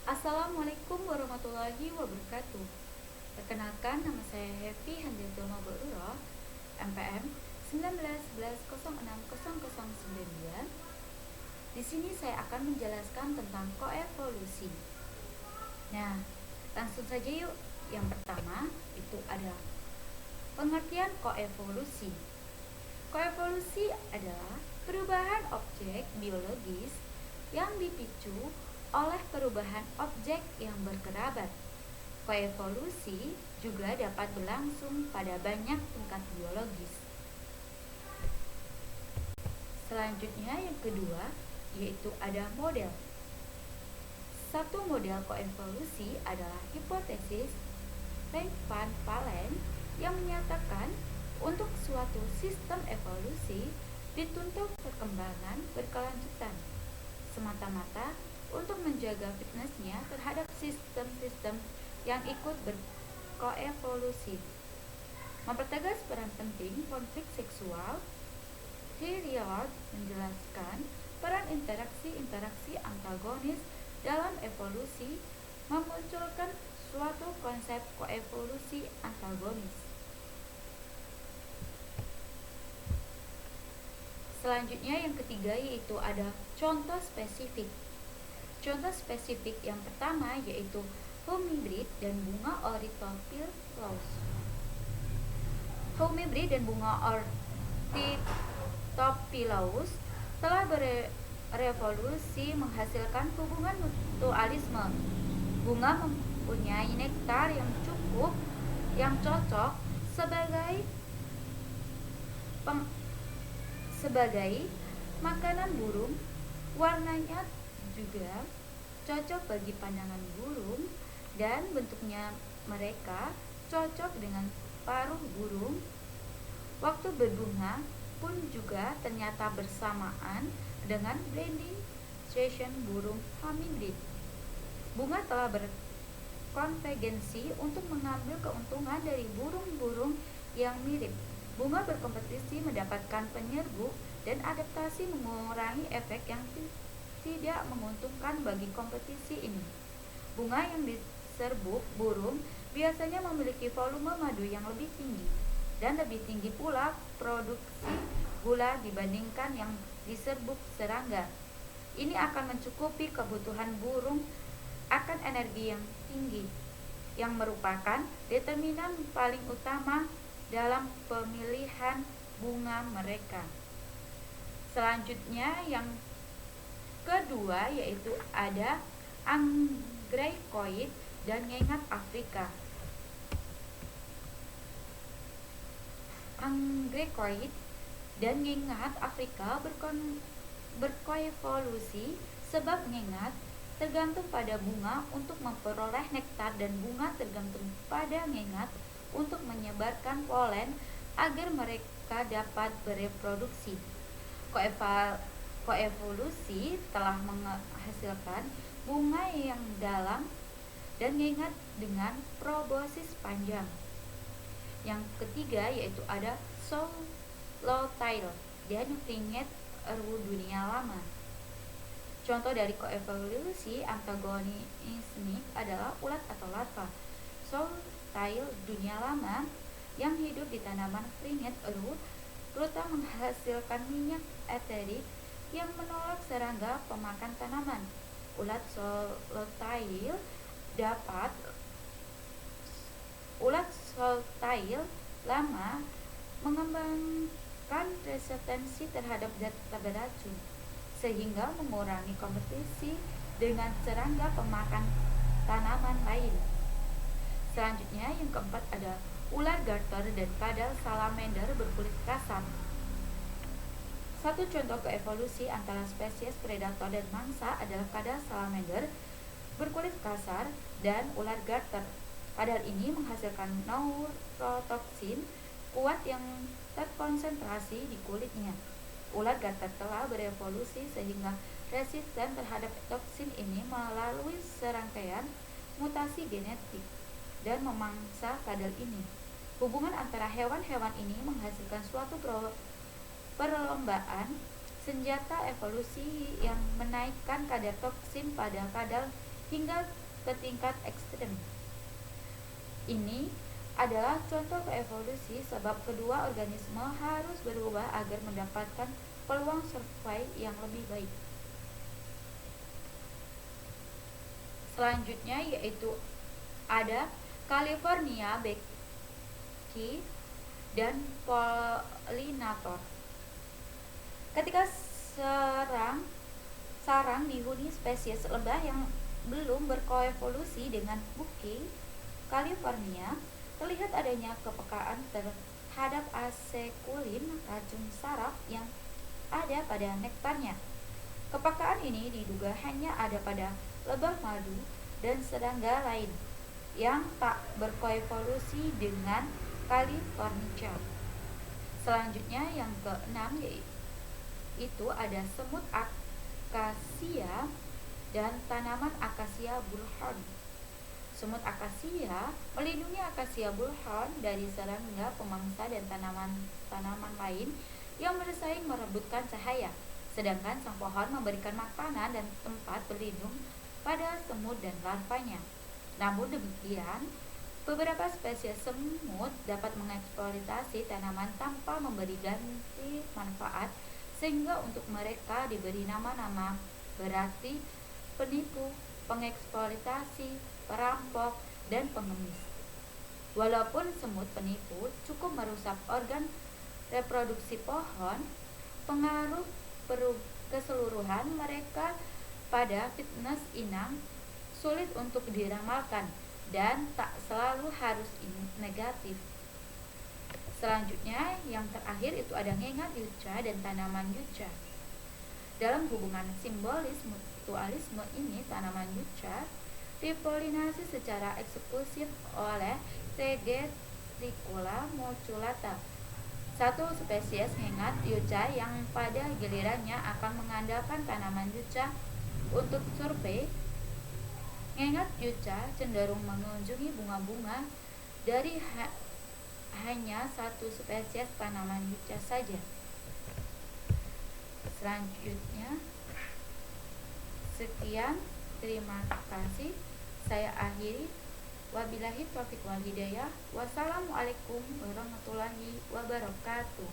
Assalamualaikum warahmatullahi wabarakatuh. Perkenalkan, nama saya Happy Handiatul Mabrurah, MPM 1911060009. Di sini saya akan menjelaskan tentang koevolusi. Nah, langsung saja yuk. Yang pertama itu adalah pengertian koevolusi. Koevolusi adalah perubahan objek biologis yang dipicu oleh perubahan objek yang berkerabat. Koevolusi juga dapat berlangsung pada banyak tingkat biologis. Selanjutnya yang kedua yaitu ada model. Satu model koevolusi adalah hipotesis Van Palen yang menyatakan untuk suatu sistem evolusi dituntut perkembangan berkelanjutan semata-mata untuk menjaga fitnessnya terhadap sistem-sistem yang ikut berkoevolusi. Mempertegas peran penting konflik seksual, Hilliard menjelaskan peran interaksi-interaksi antagonis dalam evolusi memunculkan suatu konsep koevolusi antagonis. Selanjutnya yang ketiga yaitu ada contoh spesifik. Contoh spesifik yang pertama yaitu hummingbird dan bunga Ornithophilus. Hummingbird dan bunga Ornithophilus telah berevolusi menghasilkan hubungan mutualisme. Bunga mempunyai nektar yang cukup, yang cocok sebagai makanan burung. Warnanya juga cocok bagi pandangan burung dan bentuknya mereka cocok dengan paruh burung. Waktu berbunga pun juga ternyata bersamaan dengan breeding season burung hummingbird. Bunga telah berkonvergensi untuk mengambil keuntungan dari burung-burung yang mirip. Bunga berkompetisi mendapatkan penyerbu dan adaptasi mengurangi efek yang tidak menguntungkan bagi kompetisi ini. Bunga yang diserbu burung biasanya memiliki volume madu yang lebih tinggi dan lebih tinggi pula produksi gula dibandingkan yang diserbuk serangga. Ini akan mencukupi kebutuhan burung akan energi yang tinggi, yang merupakan determinan paling utama dalam pemilihan bunga mereka. Selanjutnya yang kedua yaitu ada Anggraecoid dan ngengat Afrika. Anggraecoid dan ngengat Afrika berkoevolusi sebab ngengat tergantung pada bunga untuk memperoleh nektar dan bunga tergantung pada ngengat untuk menyebarkan polen agar mereka dapat bereproduksi. Koevolusi telah menghasilkan bunga yang dalam dan ngengat dengan proboscis panjang. Yang ketiga yaitu ada Swallowtail dan Frigate Earwu dunia lama. Contoh dari koevolusi antagonismik adalah ulat atau larva. Swallowtail dunia lama yang hidup di tanaman Frigate Earwu terutama menghasilkan minyak eterik yang menolak serangga pemakan tanaman. Ulat swallowtail lama mengembangkan resistensi terhadap zat beracun sehingga mengurangi kompetisi dengan serangga pemakan tanaman lain. Selanjutnya yang keempat ada ular garter dan kadal salamander berkulit kasar. Satu contoh keevolusi antara spesies predator dan mangsa adalah kadal salamander berkulit kasar dan ular garter. Kadal ini menghasilkan neurotoksin kuat yang terkonsentrasi di kulitnya. Ular garter telah berevolusi sehingga resisten terhadap toksin ini melalui serangkaian mutasi genetik dan memangsa kadal ini. Hubungan antara hewan-hewan ini menghasilkan suatu perlombaan senjata evolusi yang menaikkan kadar toksin pada kadal hingga ke tingkat ekstrem. Ini adalah contoh evolusi sebab kedua organisme harus berubah agar mendapatkan peluang survival yang lebih baik. Selanjutnya yaitu ada California Beekeeper dan polinator. Ketika sarang dihuni spesies lebah yang belum berkoevolusi dengan Bookie California, terlihat adanya kepekaan terhadap asekulin, racun saraf yang ada pada nektarnya. Kepekaan ini diduga hanya ada pada lebah madu dan serangga lain yang tak berkoevolusi dengan California. Selanjutnya yang keenam yaitu ada semut akasia dan tanaman akasia bullhorn. Semut akasia melindungi akasia bullhorn dari serangga pemangsa dan tanaman lain yang bersaing merebutkan cahaya, sedangkan sang pohon memberikan makanan dan tempat berlindung pada semut dan larvanya. Namun demikian, beberapa spesies semut dapat mengeksploitasi tanaman tanpa memberi ganti manfaat, sehingga untuk mereka diberi nama-nama berarti penipu, pengeksploitasi, perampok, dan pengemis. Walaupun semut penipu cukup merusak organ reproduksi pohon, pengaruh keseluruhan mereka pada fitness inang sulit untuk diramalkan dan tak selalu harus negatif. Selanjutnya yang terakhir itu ada ngengat yuca dan tanaman yuca. Dalam hubungan simbolis mutualisme ini, tanaman yuca dipolinasi secara eksklusif oleh Tegetricula moculata, satu spesies ngengat yuca yang pada gilirannya akan mengandalkan tanaman yuca untuk survei. Ngengat yuca cenderung mengunjungi bunga-bunga dari hanya satu spesies tanaman yuca saja. Selanjutnya, sekian, terima kasih. Saya akhiri. Wabillahi taufiq wal hidayah. Wassalamualaikum warahmatullahi wabarakatuh.